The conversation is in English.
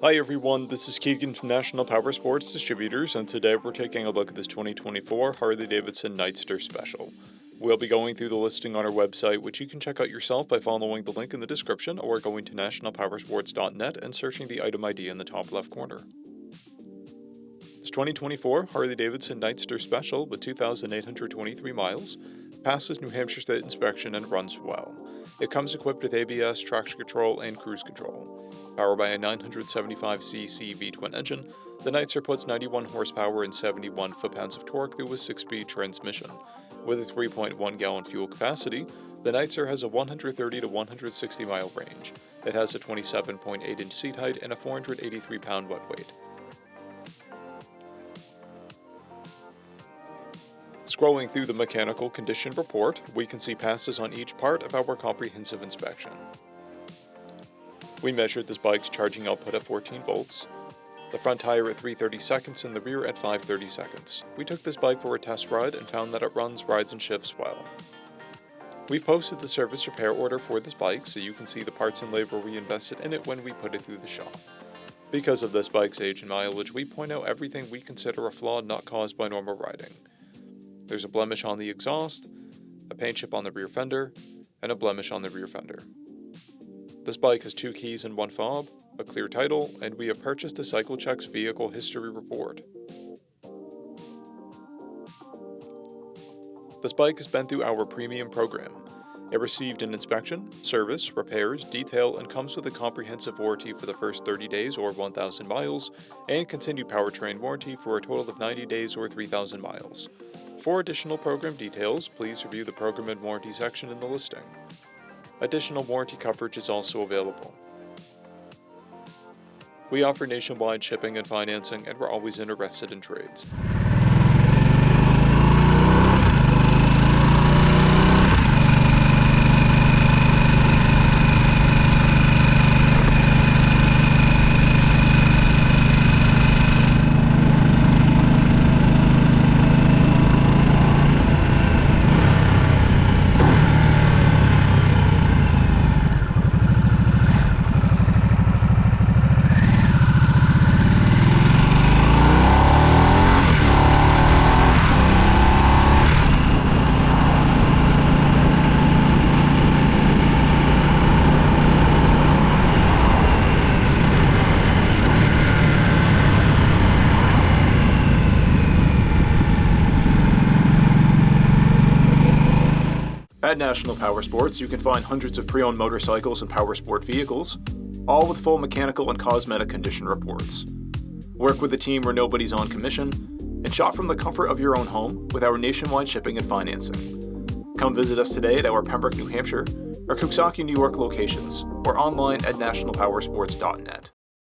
Hi everyone, this is Keegan from National Powersports Distributors, and today we're taking a look at this 2024 Harley-Davidson Nightster Special. We'll be going through the listing on our website, which you can check out yourself by following the link in the description or going to nationalpowersports.net and searching the item ID in the top left corner. This 2024 Harley-Davidson Nightster Special with 2,823 miles passes New Hampshire State inspection and runs well. It comes equipped with ABS, traction control, and cruise control. Powered by a 975cc V-twin engine, the Nightster puts 91 horsepower and 71 foot-pounds of torque through a 6-speed transmission. With a 3.1-gallon fuel capacity, the Nightster has a 130 to 160 mile range. It has a 27.8-inch seat height and a 483-pound wet weight. Scrolling through the mechanical condition report, we can see passes on each part of our comprehensive inspection. We measured this bike's charging output at 14 volts, the front tire at 330 seconds and the rear at 530 seconds. We took this bike for a test ride and found that it runs, rides, and shifts well. We've posted the service repair order for this bike so you can see the parts and labor we invested in it when we put it through the shop. Because of this bike's age and mileage, we point out everything we consider a flaw not caused by normal riding. There's a blemish on the exhaust, a paint chip on the rear fender, and a blemish on the rear fender. This bike has 2 keys and 1 fob, a clear title, and we have purchased a CycleCheck's vehicle history report. This bike has been through our premium program. It received an inspection, service, repairs, detail, and comes with a comprehensive warranty for the first 30 days or 1,000 miles, and continued powertrain warranty for a total of 90 days or 3,000 miles. For additional program details, please review the program and warranty section in the listing. Additional warranty coverage is also available. We offer nationwide shipping and financing, and we're always interested in trades. At National Powersports, you can find hundreds of pre-owned motorcycles and powersport vehicles, all with full mechanical and cosmetic condition reports. Work with a team where nobody's on commission, and shop from the comfort of your own home with our nationwide shipping and financing. Come visit us today at our Pembroke, New Hampshire, or Coxsackie, New York locations, or online at nationalpowersports.net.